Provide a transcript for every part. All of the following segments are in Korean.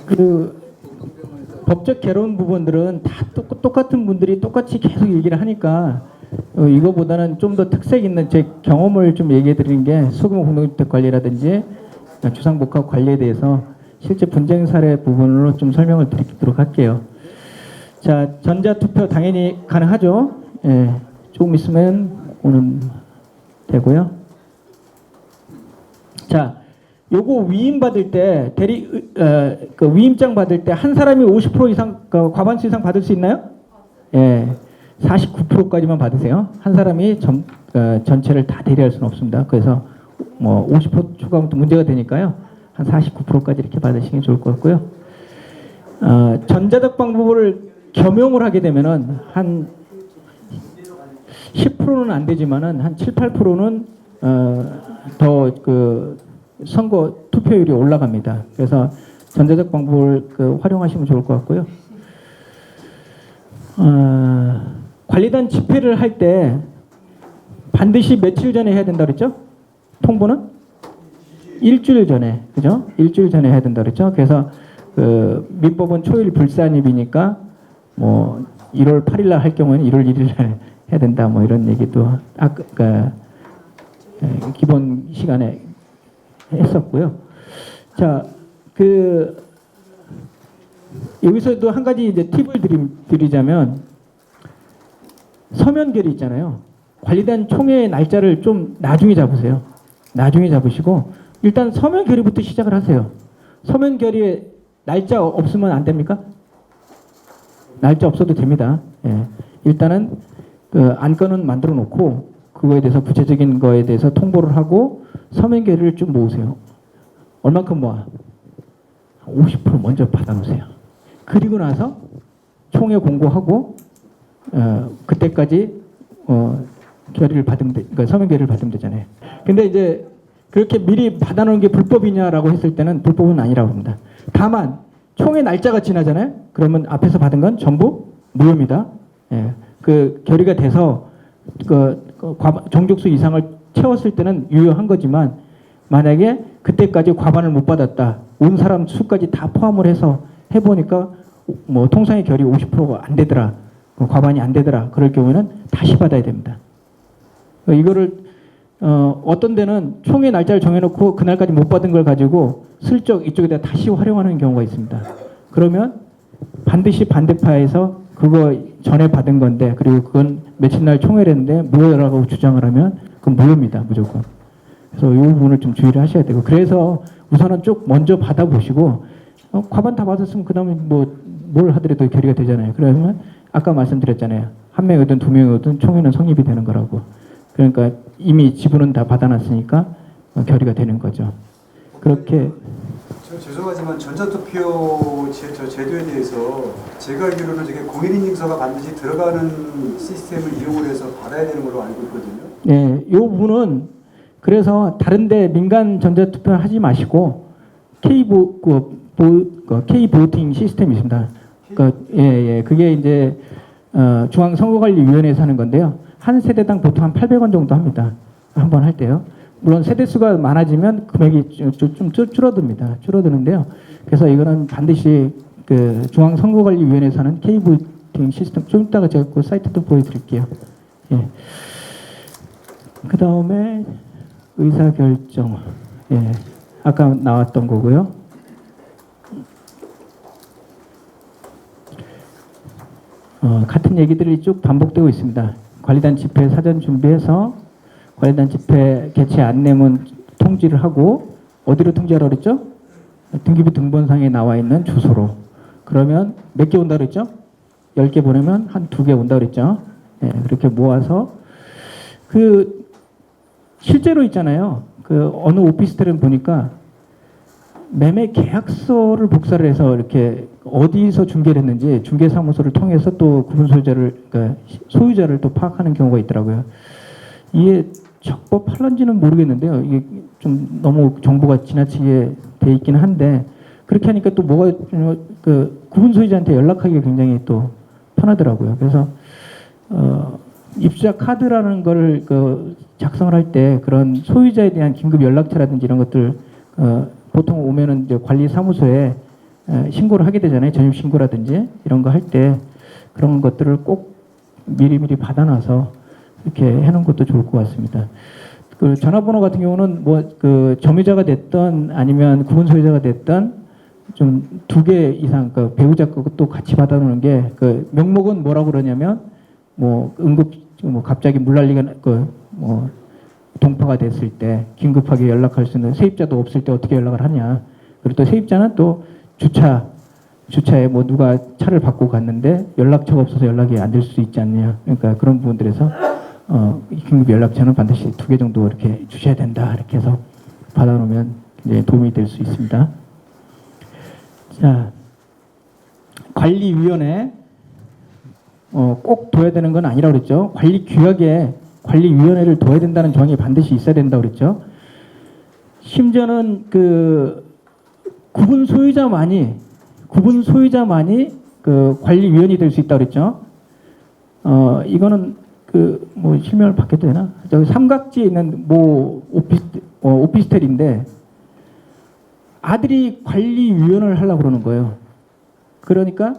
그 법적 개론 부분들은 다 똑같은 분들이 똑같이 계속 얘기를 하니까 이거보다는 좀 더 특색 있는 제 경험을 좀 얘기해 드리는 게 소규모 공동주택 관리라든지 주상복합 관리에 대해서 실제 분쟁 사례 부분으로 좀 설명을 드리도록 할게요. 자, 전자투표 당연히 가능하죠. 예, 조금 있으면 오는 되고요. 자, 요거 위임 받을 때 그 위임장 받을 때 한 사람이 50% 이상 과반수 이상 받을 수 있나요? 예, 49%까지만 받으세요. 한 사람이 전체를 다 대리할 수는 없습니다. 그래서 뭐 50% 추가하면 또 문제가 되니까요. 한 49%까지 이렇게 받으시면 좋을 것 같고요. 전자적 방법을 겸용을 하게 되면은 한 10%는 안 되지만은 한 7, 8%는 더 그 선거 투표율이 올라갑니다. 그래서 전자적 방법을 활용하시면 좋을 것 같고요. 관리단 집회를 할 때 반드시 며칠 전에 해야 된다 그랬죠? 통보는 일주일 전에, 그죠? 일주일 전에 해야 된다 그랬죠? 그래서 민법은 초일 불산입이니까 뭐 1월 8일 날 할 경우에는 1월 1일 날 해야 된다 뭐 이런 얘기도 아까 기본 시간에 했었고요. 자, 여기서도 한 가지 이제 팁을 드리자면 서면 결의 있잖아요. 관리단 총회 날짜를 좀 나중에 잡으세요. 나중에 잡으시고 일단 서면 결의부터 시작을 하세요. 서면 결의에 날짜 없으면 안 됩니까? 날짜 없어도 됩니다. 예. 일단은 안건은 만들어 놓고 그거에 대해서 구체적인 거에 대해서 통보를 하고 서면 결의를 좀 모으세요. 얼만큼 모아? 50% 먼저 받아놓으세요. 그리고 나서 총회 공고하고 그때까지 결의를 받으면 그러니까 서면 결의를 받으면 되잖아요. 근데 이제 그렇게 미리 받아놓은 게 불법이냐라고 했을 때는 불법은 아니라고 합니다. 다만 총회 날짜가 지나잖아요. 그러면 앞에서 받은 건 전부 무효입니다. 예. 그 결의가 돼서 정족수 이상을 채웠을 때는 유효한 거지만 만약에 그때까지 과반을 못 받았다. 온 사람 수까지 다 포함을 해서 해보니까 뭐 통상의 결의 50%가 안 되더라. 과반이 안 되더라. 그럴 경우에는 다시 받아야 됩니다. 이거를 어떤 데는 총회 날짜를 정해놓고 그날까지 못 받은 걸 가지고 슬쩍 이쪽에다 다시 활용하는 경우가 있습니다. 그러면 반드시 반대파에서 그거 전에 받은 건데 그리고 그건 며칠 날 총회를 했는데 무효라고 주장을 하면 그건 무효입니다. 무조건. 그래서 이 부분을 좀 주의를 하셔야 되고 그래서 우선은 쭉 먼저 받아보시고 과반 다 받았으면 그 다음에 뭘 하더라도 결의가 되잖아요. 그러면 아까 말씀드렸잖아요. 한 명이든 두 명이든 총회는 성립이 되는 거라고. 그러니까 이미 지분은 다 받아놨으니까 결의가 되는 거죠. 그렇게 죄송하지만 전자투표 제도에 대해서 제가 알기로는 저게 공인인증서가 반드시 들어가는 시스템을 이용을 해서 받아야 되는 걸로 알고 있거든요. 네, 이 부분은 그래서 다른데 민간 전자투표 하지 마시고 K-보팅 시스템이 있습니다. 그게 이제 중앙선거관리위원회에서 하는 건데요. 한 세대당 보통 한 800원 정도 합니다. 한 번 할 때요. 물론 세대수가 많아지면 금액이 좀 줄어듭니다. 줄어드는데요. 그래서 이거는 반드시 중앙선거관리위원회에서 하는 K-보팅 시스템 좀 이따가 제가 그 사이트도 보여드릴게요. 예. 그 다음에 의사결정. 예. 아까 나왔던 거고요. 같은 얘기들이 쭉 반복되고 있습니다. 관리단 집회 사전 준비해서 관리단 집회 개최 안내문 통지를 하고 어디로 통지하라고 그랬죠? 등기부 등본상에 나와 있는 주소로. 그러면 몇 개 온다고 그랬죠? 10개 보내면 한 2개 온다고 그랬죠? 네, 그렇게 모아서 실제로 있잖아요. 어느 오피스텔은 보니까 매매 계약서를 복사를 해서 이렇게 어디서 중개를 했는지 중개사무소를 통해서 또 구분 소유자를 또 파악하는 경우가 있더라고요. 이게 적법할런지는 모르겠는데요. 이게 좀 너무 정보가 지나치게 돼 있긴 한데 그렇게 하니까 또 뭐가 그 구분 소유자한테 연락하기가 굉장히 또 편하더라고요. 그래서 입주자 카드라는 걸 작성을 할 때 그런 소유자에 대한 긴급 연락처라든지 이런 것들 보통 오면은 이제 관리사무소에 신고를 하게 되잖아요. 전입 신고라든지 이런 거 할 때 그런 것들을 꼭 미리미리 받아놔서 이렇게 해놓은 것도 좋을 것 같습니다. 그 전화번호 같은 경우는 뭐 그 점유자가 됐던 아니면 구분 소유자가 됐던 좀 2개 이상 그 배우자 것도 같이 받아놓는 게 그 명목은 뭐라고 그러냐면 뭐 응급 뭐 갑자기 물난리가 뭐 동파가 됐을 때 긴급하게 연락할 수 있는 세입자도 없을 때 어떻게 연락을 하냐. 그리고 또 세입자는 또 주차에 뭐 누가 차를 받고 갔는데 연락처가 없어서 연락이 안 될 수 있지 않냐. 그러니까 그런 부분들에서 긴급 연락처는 반드시 2개 정도 이렇게 주셔야 된다. 이렇게 해서 받아놓으면 이제 도움이 될 수 있습니다. 자, 관리위원회 꼭 둬야 되는 건 아니라고 그랬죠. 관리 규약에 관리위원회를 둬야 된다는 조항이 반드시 있어야 된다고 그랬죠. 심지어는 그 구분 소유자만이 그 관리위원이 될 수 있다고 그랬죠. 이거는 그 뭐 실명을 받게 되나? 저기 삼각지에 있는 뭐 오피스텔인데 아들이 관리위원을 하려고 그러는 거예요. 그러니까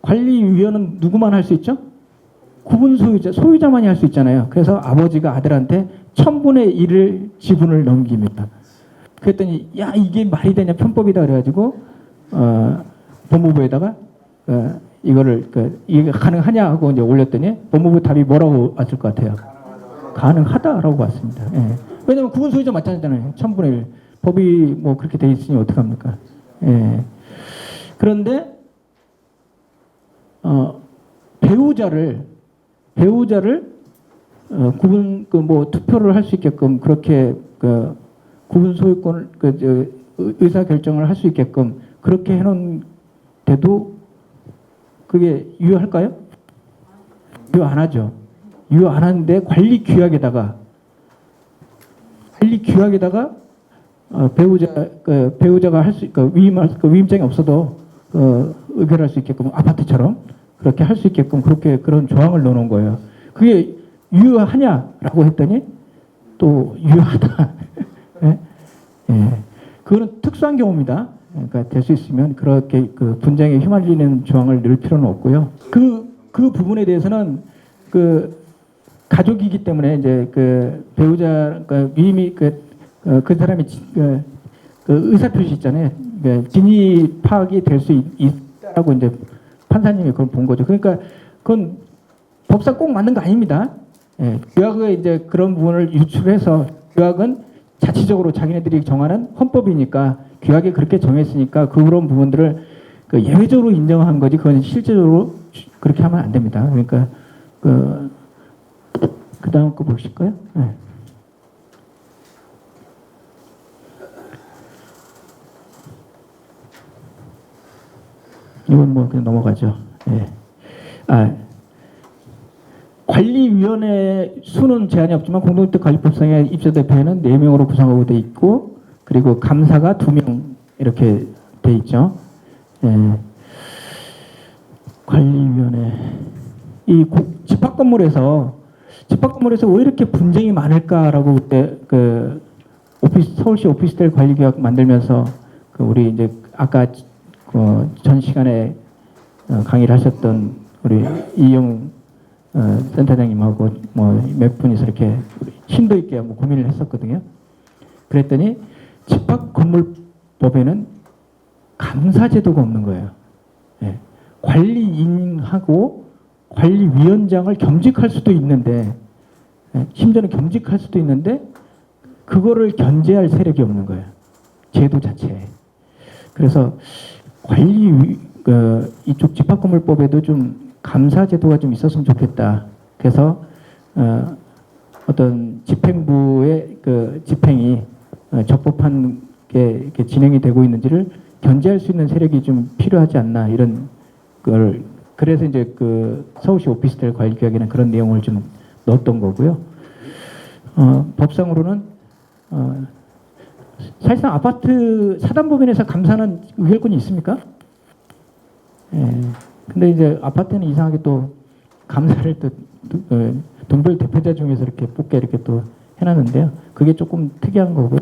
관리위원은 누구만 할 수 있죠? 구분 소유자만이 할 수 있잖아요. 그래서 아버지가 아들한테 1000분의 1을 지분을 넘깁니다. 그랬더니 야 이게 말이 되냐 편법이다 그래가지고 법무부에다가 이거를 이게 가능하냐 하고 이제 올렸더니 법무부 답이 뭐라고 왔을 것 같아요? 가능하다라고 왔습니다. 예. 왜냐면 구분 소유자 맞잖아요. 1000분의 1. 법이 뭐 그렇게 돼 있으니 어떡합니까? 예. 그런데 배우자를 구분 뭐 투표를 할 수 있게끔 그렇게 구분 소유권을 의사 결정을 할 수 있게끔 그렇게 해놓은데도 그게 유효할까요? 유효 안 하죠. 유효 안 하는데 관리 규약에다가 배우자가 할 수 위임장이 없어도 의결할 수 있게끔 아파트처럼 그렇게 할 수 있게끔 그렇게 그런 조항을 넣어놓은 거예요. 그게 유효하냐라고 했더니 또 유효하다. 예? 예. 그거는 특수한 경우입니다. 그러니까 될 수 있으면 그렇게 그 분쟁에 휘말리는 조항을 넣을 필요는 없고요. 그 부분에 대해서는 그 가족이기 때문에 이제 그 배우자 위임이 그 사람이 그 의사 표시 있잖아요. 진입 파악이 될 수 있다라고 이제 판사님이 그걸 본 거죠. 그러니까 그건 법상 꼭 맞는 거 아닙니다. 예, 규약에 이제 그런 부분을 유출해서 규약은 자치적으로 자기네들이 정하는 헌법이니까 규약에 그렇게 정했으니까 그런 부분들을 예외적으로 인정한 거지 그건 실제적으로 그렇게 하면 안 됩니다. 그러니까 그 다음 거 보실까요? 네. 이건 뭐 그냥 넘어가죠. 예. 관리위원회 수는 제한이 없지만 공동주택관리법상의 입주대표회는 4명으로 구성하고 돼 있고 그리고 감사가 2명 이렇게 돼 있죠. 예. 관리위원회 이 집합 건물에서 왜 이렇게 분쟁이 많을까라고 그때 서울시 오피스텔 관리규약 만들면서 우리 이제 아까 전 시간에 강의를 하셨던 우리 이용 센터장님하고 뭐 몇 분이서 이렇게 심도 있게 뭐 고민을 했었거든요. 그랬더니 집합건물법에는 감사제도가 없는 거예요. 예. 관리인하고 관리위원장을 겸직할 수도 있는데 심지어는 겸직할 수도 있는데 그거를 견제할 세력이 없는 거예요. 제도 자체에. 그래서 이쪽 집합건물법에도 좀 감사제도가 좀 있었으면 좋겠다. 그래서 어떤 집행부의 집행이 적법한 게 이렇게 진행이 되고 있는지를 견제할 수 있는 세력이 좀 필요하지 않나 이런 걸 그래서 이제 서울시 오피스텔 관리규약에는 그런 내용을 좀 넣었던 거고요. 법상으로는 사실상 아파트 사단법인에서 감사는 의결권이 있습니까? 예. 근데 이제 아파트는 이상하게 또 감사를 또 동별 대표자 중에서 이렇게 뽑게 이렇게 또 해놨는데요. 그게 조금 특이한 거고요.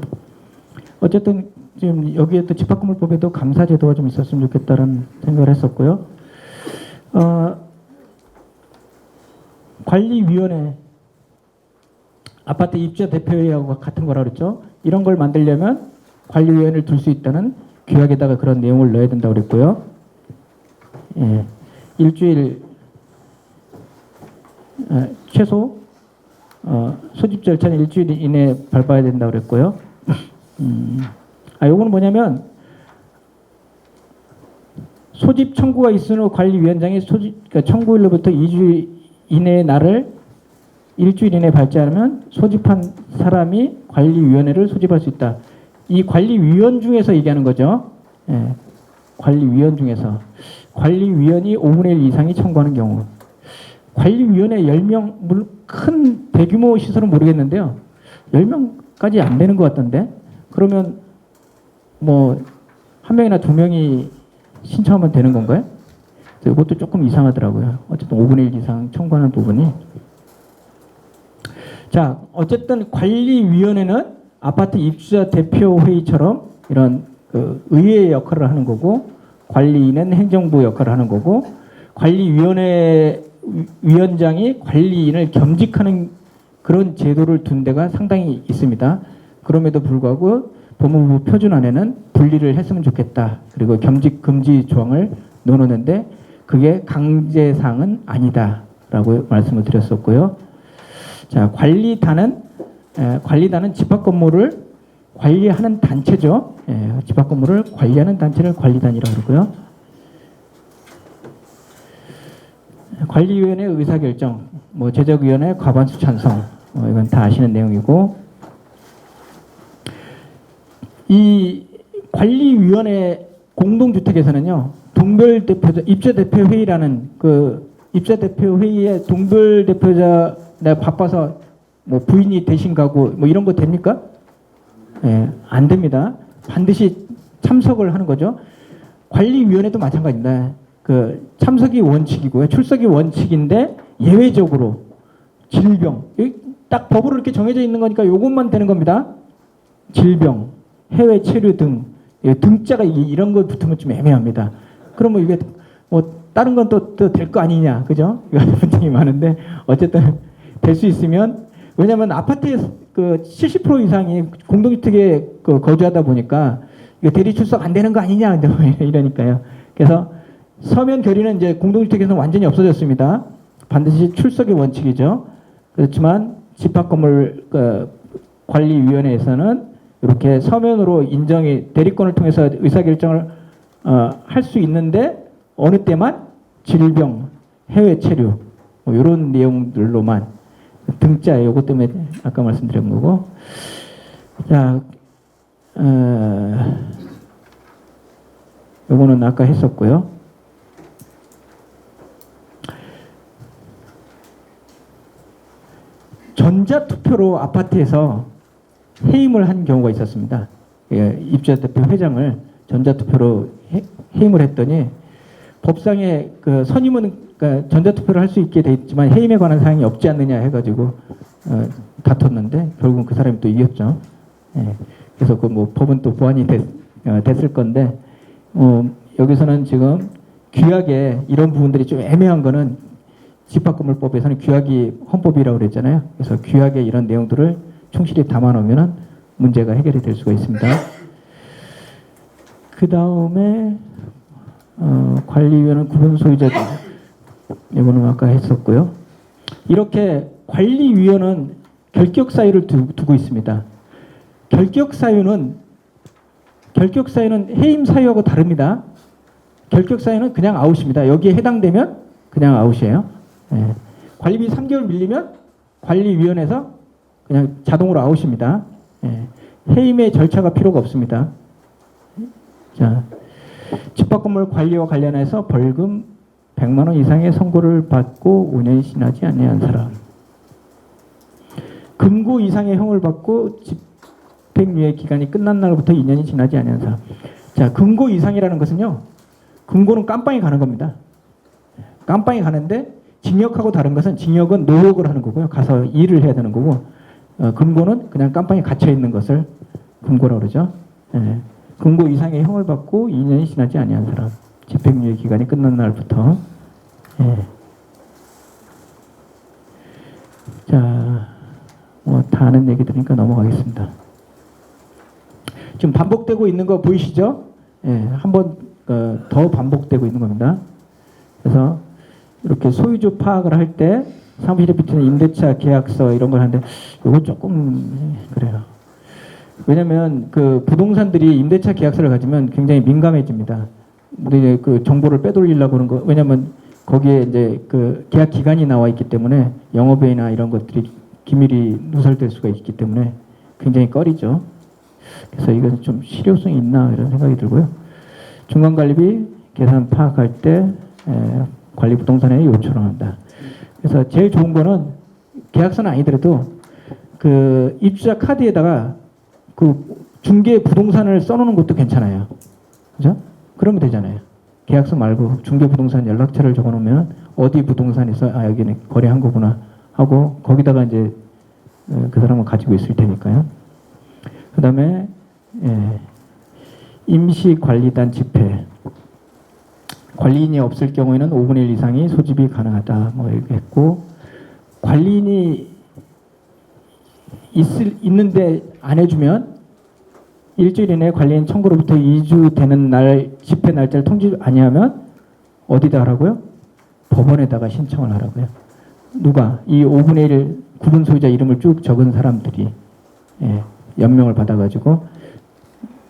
어쨌든 지금 여기에 또 집합건물법에도 감사 제도가 좀 있었으면 좋겠다는 생각을 했었고요. 관리위원회, 아파트 입주자 대표회의하고 같은 거라 그랬죠. 이런 걸 만들려면 관리위원회를 둘 수 있다는 규약에다가 그런 내용을 넣어야 된다고 그랬고요. 예, 일주일 최소 소집 절차는 일주일 이내에 밟아야 된다고 그랬고요. 요거는 뭐냐면 소집 청구가 있은 후 관리위원장이 그러니까 청구일로부터 2주 이내의 날을 일주일 이내에 밟지 않으면 소집한 사람이 관리위원회를 소집할 수 있다. 이 관리위원 중에서 얘기하는 거죠. 예, 관리위원 중에서. 관리위원이 5분의 1 이상이 청구하는 경우. 관리위원회 10명, 물론 큰 대규모 시설은 모르겠는데요. 10명까지 안 되는 것 같던데. 그러면 뭐 한 명이나 두 명이 신청하면 되는 건가요? 이것도 조금 이상하더라고요. 어쨌든 5분의 1 이상 청구하는 부분이. 자, 어쨌든 관리위원회는 아파트 입주자 대표회의처럼 이런 의회 역할을 하는 거고, 관리인은 행정부 역할을 하는 거고, 관리위원회 위원장이 관리인을 겸직하는 그런 제도를 둔 데가 상당히 있습니다. 그럼에도 불구하고 법무부 표준안에는 분리를 했으면 좋겠다. 그리고 겸직 금지 조항을 넣어놓는데 그게 강제사항은 아니다라고 말씀을 드렸었고요. 자, 관리단은 집합건물을 관리하는 단체죠. 집합건물을 관리하는 단체를 관리단이라고 그러고요. 관리위원회 의사결정, 뭐 제적위원회 과반수 찬성, 이건 다 아시는 내용이고, 이 관리위원회 공동주택에서는요, 동별대표자 입주대표회의라는 그 입주대표회의에 동별대표자 내가 바빠서 뭐 부인이 대신 가고 뭐 이런 거 됩니까? 예, 안 됩니다. 반드시 참석을 하는 거죠. 관리위원회도 마찬가지입니다. 그 참석이 원칙이고요. 출석이 원칙인데 예외적으로 질병, 딱 법으로 이렇게 정해져 있는 거니까 이것만 되는 겁니다. 질병, 해외 체류 등 등자가 이런 거 붙으면 좀 애매합니다. 그러면 이게 뭐 다른 건 또 될 거 아니냐, 그죠? 이런 분들이 많은데 어쨌든 될 수 있으면, 왜냐하면 아파트에 그 70% 이상이 공동주택에 거주하다 보니까 이거 대리 출석 안 되는 거 아니냐 이러니까요. 그래서 서면 결의는 이제 공동주택에서 완전히 없어졌습니다. 반드시 출석이 원칙이죠. 그렇지만 집합건물 관리위원회에서는 이렇게 서면으로 인정이 대리권을 통해서 의사결정을 할 수 있는데 어느 때만 질병, 해외 체류 뭐 이런 내용들로만 등자 요거 때문에 아까 말씀드린 거고. 자, 요거는 아까 했었고요. 전자투표로 아파트에서 해임을 한 경우가 있었습니다. 입주자대표 회장을 전자투표로 해임을 했더니 법상에 그 선임은 그러니까 전자투표를 할 수 있게 돼 있지만 해임에 관한 사항이 없지 않느냐 해가지고 다퉜는데 결국은 그 사람이 또 이겼죠. 예. 그래서 그 뭐 법은 또 보완이 됐을 건데 여기서는 지금 규약에 이런 부분들이 좀 애매한 거는 집합건물법에서는 규약이 헌법이라고 그랬잖아요. 그래서 규약에 이런 내용들을 충실히 담아놓으면 문제가 해결이 될 수가 있습니다. 그 다음에 관리위원은 구분 소유자들, 이거는 아까 했었고요. 이렇게 관리위원은 결격 사유를 두고 있습니다. 결격 사유는 해임 사유하고 다릅니다. 결격 사유는 그냥 아웃입니다. 여기에 해당되면 그냥 아웃이에요. 예. 관리비 3개월 밀리면 관리위원회에서 그냥 자동으로 아웃입니다. 예. 해임의 절차가 필요가 없습니다. 자, 집합건물 관리와 관련해서 벌금 100만 원 이상의 선고를 받고 5년이 지나지 아니한 사람, 금고 이상의 형을 받고 집행유예 기간이 끝난 날부터 2년이 지나지 아니한 사람. 자, 금고 이상이라는 것은요. 금고는 깜빵이 가는 겁니다. 깜빵이 가는데 징역하고 다른 것은 징역은 노역을 하는 거고요. 가서 일을 해야 되는 거고 금고는 그냥 깜빵에 갇혀 있는 것을 금고라고 그러죠. 예. 금고 이상의 형을 받고 2년이 지나지 아니한 사람. 집행유예 기간이 끝난 날부터. 예. 자, 뭐 다 아는 얘기들이니까 넘어가겠습니다. 지금 반복되고 있는 거 보이시죠? 예, 한번 더 반복되고 있는 겁니다. 그래서 이렇게 소유주 파악을 할 때 사무실에 비치는 임대차 계약서 이런 걸 하는데 이거 조금 그래요. 왜냐하면 그 부동산들이 임대차 계약서를 가지면 굉장히 민감해집니다. 우리 그 정보를 빼돌리려고 하는 거. 왜냐하면 거기에 이제 그 계약 기간이 나와 있기 때문에 영업외나 이런 것들이 기밀이 누설될 수가 있기 때문에 굉장히 꺼리죠. 그래서 이건 좀 실효성이 있나 이런 생각이 들고요. 중간관리비 계산 파악할 때 관리부동산에 요청을 한다. 그래서 제일 좋은 거는 계약서는 아니더라도 그 입주자 카드에다가 그 중개 부동산을 써놓는 것도 괜찮아요. 그죠? 그러면 되잖아요. 계약서 말고 중개 부동산 연락처를 적어놓으면 어디 부동산에서 아 여기는 거래한 거구나 하고 거기다가 이제 그 사람은 가지고 있을 테니까요. 그 다음에 임시관리단 집회. 관리인이 없을 경우에는 5분의 1 이상이 소집이 가능하다. 뭐 이렇게 했고 관리인이 있는데 안 해주면 일주일 이내에 관리인 청구로부터 2주 되는 날 집회 날짜를 통지 아니하면 어디다 하라고요? 법원에다가 신청을 하라고요. 누가? 이 5분의 1 구분 소유자 이름을 쭉 적은 사람들이 연명을 받아가지고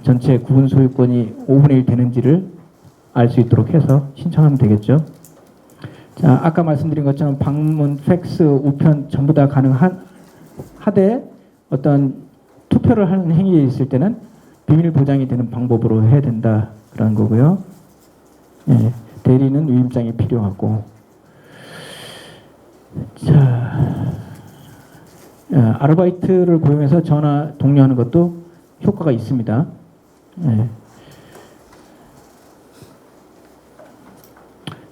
전체 구분 소유권이 5분의 1 되는지를 알 수 있도록 해서 신청하면 되겠죠. 자, 아까 말씀드린 것처럼 방문, 팩스, 우편 전부 다 가능하되 어떤 투표를 하는 행위에 있을 때는 비밀 보장이 되는 방법으로 해야 된다라는 거고요. 대리는 위임장이 필요하고. 자, 아르바이트를 고용해서 전화 독려하는 것도 효과가 있습니다.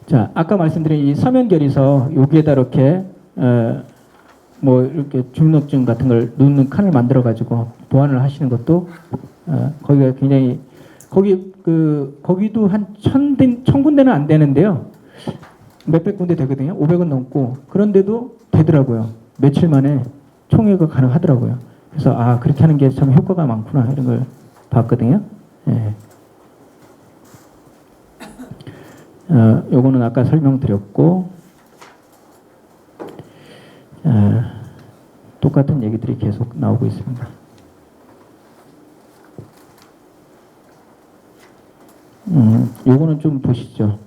자, 아까 말씀드린 이 서면 결의서 여기에다 이렇게 뭐 이렇게 주민등록증 같은 걸 넣는 칸을 만들어 가지고 보완을 하시는 것도 거기가 굉장히 거기도 한 1000군데는 안 되는데요. 몇백 군데 되거든요. 500은 넘고 그런데도 되더라고요. 며칠 만에 총회가 가능하더라고요. 그래서 아 그렇게 하는 게 참 효과가 많구나 이런 걸 봤거든요. 요거는 아까 설명드렸고 똑같은 얘기들이 계속 나오고 있습니다. 요거는 좀 보시죠.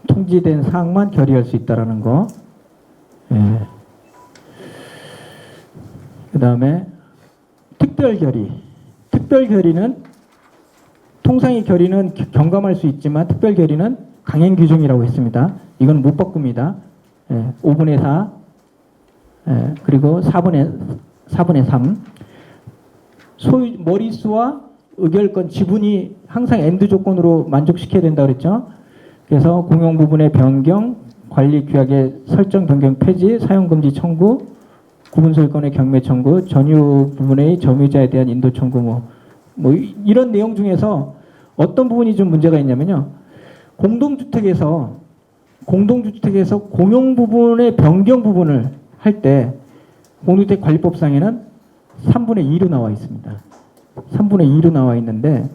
통지된 사항만 결의할 수 있다라는 거. 그 다음에 특별결의. 특별결의는 통상의 결의는 경감할 수 있지만 특별결의는 강행 규정이라고 했습니다. 이건 못 바꿉니다. 5분의 4 그리고 4분의 3 소유 머릿수와 의결권 지분이 항상 엔드 조건으로 만족시켜야 된다고 그랬죠. 그래서 공용 부분의 변경, 관리 규약의 설정 변경 폐지, 사용 금지 청구, 구분 소유권의 경매 청구, 전유 부분의 점유자에 대한 인도 청구 뭐 이런 내용 중에서 어떤 부분이 좀 문제가 있냐면요. 공동주택에서 공용 부분의 변경 부분을 할 때 공동주택 관리법상에는 3분의 2로 나와 있습니다. 3분의 2로 나와 있는데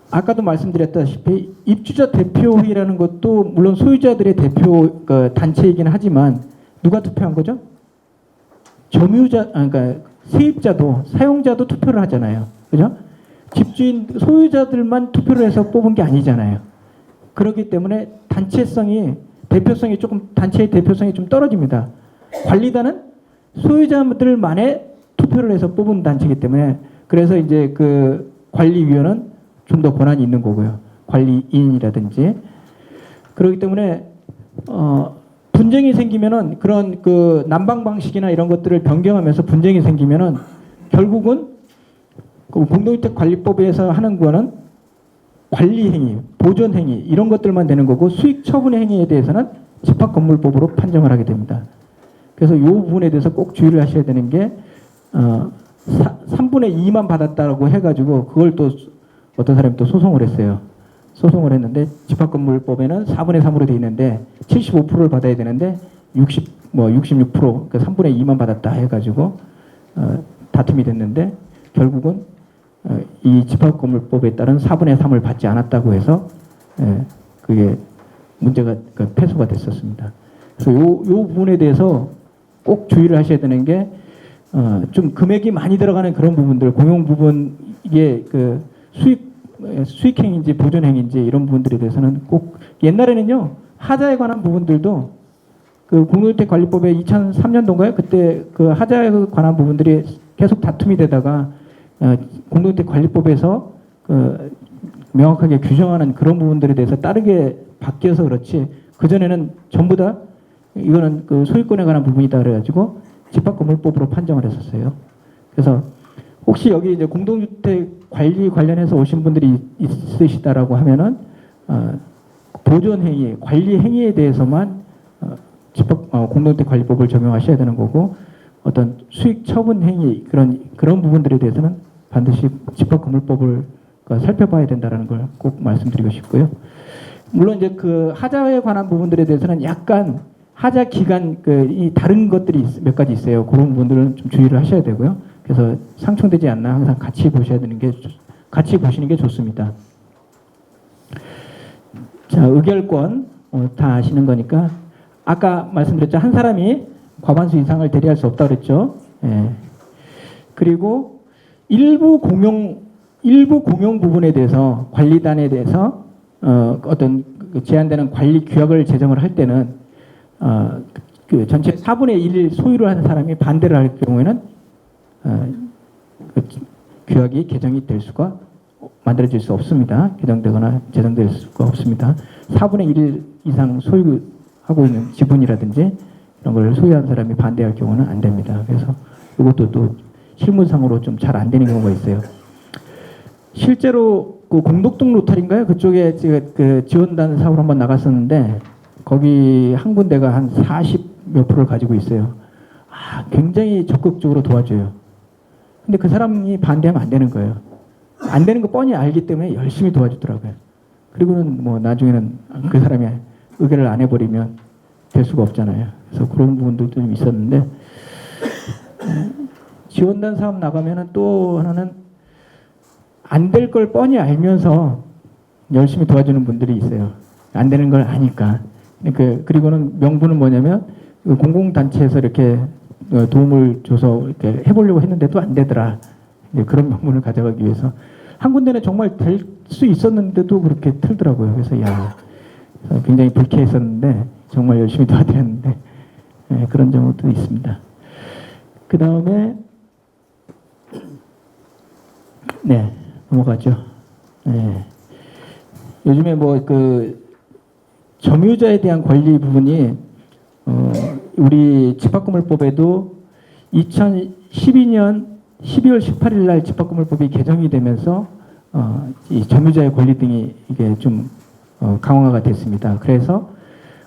아까도 말씀드렸다시피 입주자 대표회의라는 것도 물론 소유자들의 대표 단체이긴 하지만 누가 투표한 거죠? 그러니까 세입자도 사용자도 투표를 하잖아요. 그죠? 집주인 소유자들만 투표를 해서 뽑은 게 아니잖아요. 그렇기 때문에 단체성이 단체의 대표성이 좀 떨어집니다. 관리단은 소유자들만의 투표를 해서 뽑은 단체이기 때문에 그래서 이제 그 관리위원은 좀 더 권한이 있는 거고요. 관리인이라든지 그렇기 때문에 분쟁이 생기면은 그런 그 난방 방식이나 이런 것들을 변경하면서 분쟁이 생기면은 결국은 그 공동주택관리법에서 하는 거는 관리 행위, 보존 행위 이런 것들만 되는 거고 수익 처분 행위에 대해서는 집합건물법으로 판정을 하게 됩니다. 그래서 이 부분에 대해서 꼭 주의를 하셔야 되는 게 3분의 2만 받았다고 해가지고 그걸 또 어떤 사람이 또 소송을 했어요. 소송을 했는데 집합건물법에는 4분의 3으로 돼 있는데 75%를 받아야 되는데 66% 그러니까 3분의 2만 받았다 해가지고 다툼이 됐는데 결국은 이 집합건물법에 따른 4분의 3을 받지 않았다고 해서 그게 문제가 패소가 됐었습니다. 그래서 요 부분에 대해서 꼭 주의를 하셔야 되는 게 좀 금액이 많이 들어가는 그런 부분들 공용 부분 이게 그 수익행위인지 보존행위인지 이런 부분들에 대해서는 꼭 옛날에는요 하자에 관한 부분들도 그 공동주택관리법에 2003년도인가요? 그때 그 하자에 관한 부분들이 계속 다툼이 되다가 공동주택관리법에서 그 명확하게 규정하는 그런 부분들에 대해서 따르게 바뀌어서 그렇지 그 전에는 전부 다 이거는 그 소유권에 관한 부분이다 그래가지고 집합건물법으로 판정을 했었어요. 그래서 혹시 여기 이제 공동주택 관리 관련해서 오신 분들이 있으시다라고 하면은 보존 행위, 관리 행위에 대해서만 공동주택 관리법을 적용하셔야 되는 거고 어떤 수익 처분 행위 그런 부분들에 대해서는 반드시 집합건물법을 살펴봐야 된다라는 걸 꼭 말씀드리고 싶고요. 물론 이제 그 하자에 관한 부분들에 대해서는 약간 하자 기간 이 다른 것들이 몇 가지 있어요. 그런 부분들은 좀 주의를 하셔야 되고요. 그래서 상충되지 않나 항상 같이 보셔야 되는 게 같이 보시는 게 좋습니다. 자, 의결권 다 아시는 거니까 아까 말씀드렸죠. 한 사람이 과반수 이상을 대리할 수 없다 그랬죠. 예. 그리고 일부 공용 부분에 대해서 관리단에 대해서 어떤 제한되는 관리 규약을 제정을 할 때는 그 전체 4분의 1 소유를 하는 사람이 반대를 할 경우에는 그 규약이 개정이 될 수가 만들어질 수 없습니다. 개정되거나 제정될 수가 없습니다. 4분의 1 이상 소유하고 있는 지분이라든지 이런 걸 소유한 사람이 반대할 경우는 안 됩니다. 그래서 이것도 또 실무상으로 좀 잘 안 되는 경우가 있어요. 실제로 그 공덕동 로터리인가요? 그쪽에 그 지원단 사업을 한번 나갔었는데 거기 한 군데가 한 40몇 %를 가지고 있어요. 굉장히 적극적으로 도와줘요. 근데 그 사람이 반대하면 안 되는 거예요. 안 되는 거 뻔히 알기 때문에 열심히 도와주더라고요. 그리고는 뭐 나중에는 그 사람이 의결을 안 해버리면 될 수가 없잖아요. 그래서 그런 부분들도 좀 있었는데 지원단 사업 나가면은 또 하나는 안 될 걸 뻔히 알면서 열심히 도와주는 분들이 있어요. 안 되는 걸 아니까. 그리고는 명분은 뭐냐면 공공단체에서 이렇게 도움을 줘서 이렇게 해보려고 했는데도 안 되더라. 그런 명분을 가져가기 위해서 한 군데는 정말 될 수 있었는데도 그렇게 틀더라고요. 그래서 굉장히 불쾌했었는데 정말 열심히 도와드렸는데 그런 경우도 있습니다. 그 다음에 넘어가죠. 요즘에 뭐 그 점유자에 대한 권리 부분이 우리 집합건물법에도 2012년 12월 18일 날 집합건물법이 개정이 되면서 이 점유자의 권리 등이 이게 좀 강화가 됐습니다. 그래서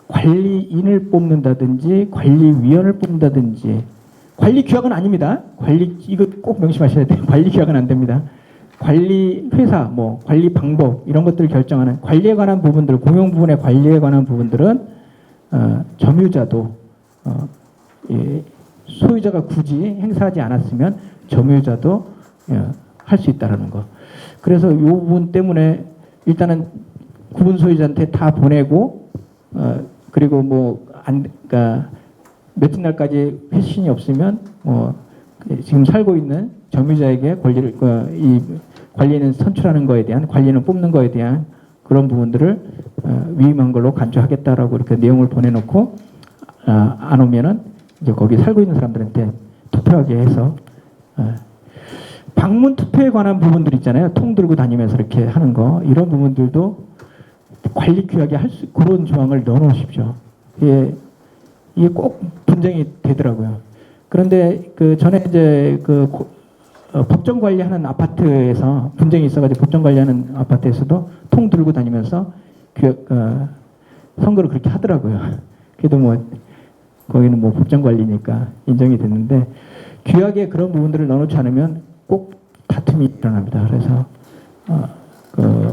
관리인을 뽑는다든지 관리위원을 뽑는다든지 관리 규약은 아닙니다. 이거 꼭 명심하셔야 돼요. 관리 규약은 안 됩니다. 관리 회사, 관리 방법 이런 것들을 결정하는 관리에 관한 부분들, 공용 부분의 관리에 관한 부분들은 점유자도 소유자가 굳이 행사하지 않았으면 점유자도 할 수 있다라는 거. 그래서 이 부분 때문에 일단은 구분 소유자한테 다 보내고 그리고 그러니까 며칠 날까지 회신이 없으면 지금 살고 있는 점유자에게 권리를 이 관리인을 선출하는 거에 대한 관리인을 뽑는 거에 대한 그런 부분들을 위임한 걸로 간주하겠다라고 이렇게 내용을 보내놓고 안 오면은 이제 거기 살고 있는 사람들한테 투표하게 해서 방문 투표에 관한 부분들 있잖아요. 통 들고 다니면서 이렇게 하는 거 이런 부분들도 관리 규약에 그런 조항을 넣어놓으십시오. 이게 꼭 분쟁이 되더라고요. 그런데 그 전에 이제 법정 관리하는 아파트에서 분쟁이 있어가지고 법정 관리하는 아파트에서도 통 들고 다니면서 선거를 그렇게 하더라고요. 그래도 뭐 거기는 뭐 법정 관리니까 인정이 됐는데 규약에 그런 부분들을 넣어놓지 않으면 꼭 다툼이 일어납니다. 그래서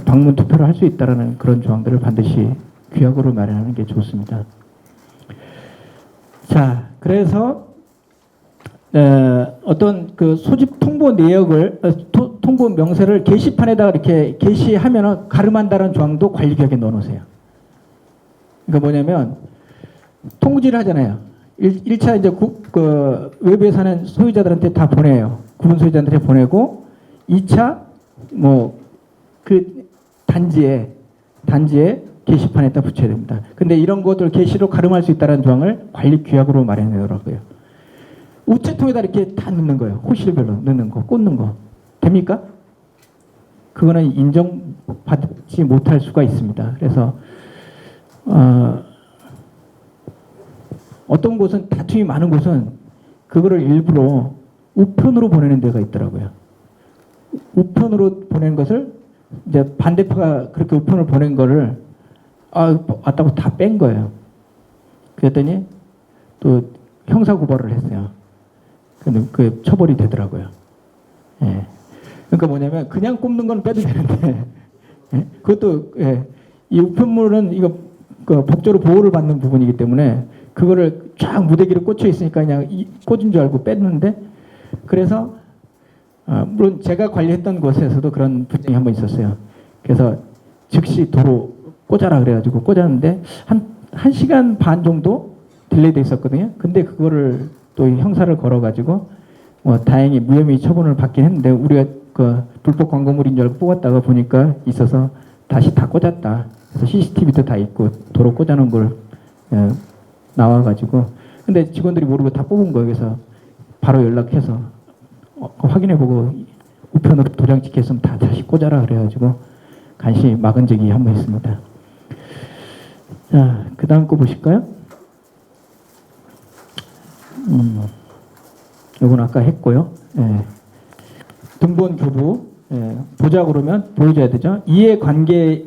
방문 투표를 할 수 있다라는 그런 조항들을 반드시 규약으로 마련하는 게 좋습니다. 자, 그래서 어떤 그 소집 통보 내역을 통보 명세를 게시판에다가 이렇게 게시하면 가름한다는 조항도 관리규약에 넣어놓으세요. 그러니까 뭐냐면 통지를 하잖아요. 1차 이제 외부에 사는 소유자들한테 다 보내요. 구분 소유자들한테 보내고 2차 뭐 그 단지에 게시판에다 붙여야 됩니다. 근데 이런 것들 게시로 가름할 수 있다는 조항을 관리 규약으로 마련하더라고요. 우체통에다 이렇게 다 넣는 거예요. 호실별로 넣는 거, 꽂는 거. 됩니까? 그거는 인정받지 못할 수가 있습니다. 그래서 어떤 곳은 다툼이 많은 곳은 그거를 일부러 우편으로 보내는 데가 있더라고요. 우편으로 보낸 것을 이제 반대파가 그렇게 우편을 보낸 거를 왔다고 다 뺀 거예요. 그랬더니 또 형사 고발을 했어요. 근데 그 처벌이 되더라고요. 예. 그러니까 뭐냐면 그냥 꼽는 건 빼도 되는데 예? 그것도 이 우편물은 이거 법적으로 보호를 받는 부분이기 때문에 그거를 쫙 무대기로 꽂혀 있으니까 그냥 꽂은 줄 알고 뺐는데 그래서 물론 제가 관리했던 곳에서도 그런 분쟁이 한번 있었어요. 그래서 즉시 도로 꽂아라 그래가지고 꽂았는데 한 시간 반 정도 딜레이 돼 있었거든요. 근데 그거를 또 형사를 걸어가지고 다행히 무혐의 처분을 받긴 했는데 우리가 그 불법 광고물인 줄 알고 뽑았다가 보니까 있어서 다시 다 꽂았다. 그래서 CCTV도 다 있고 도로 꽂아놓은 걸 나와가지고 근데 직원들이 모르고 다 뽑은 거예요. 그래서 바로 연락해서 확인해보고 우편으로 도장 찍혔으면 다 다시 꽂아라 그래가지고 간신히 막은 적이 한 번 있습니다. 자, 그 다음 거 보실까요? 요건 아까 했고요. 예. 등본 교부 보자 그러면 보여줘야 되죠. 이해관계자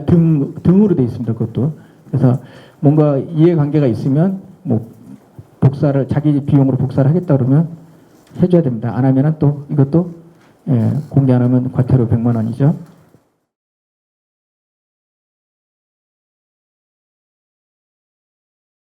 등으로 되어 있습니다. 그것도 그래서 뭔가 이해관계가 있으면 뭐 복사를 자기 비용으로 복사를 하겠다 그러면 해줘야 됩니다. 안 하면은 또 이것도 공개 안 하면 과태료 100만 원이죠.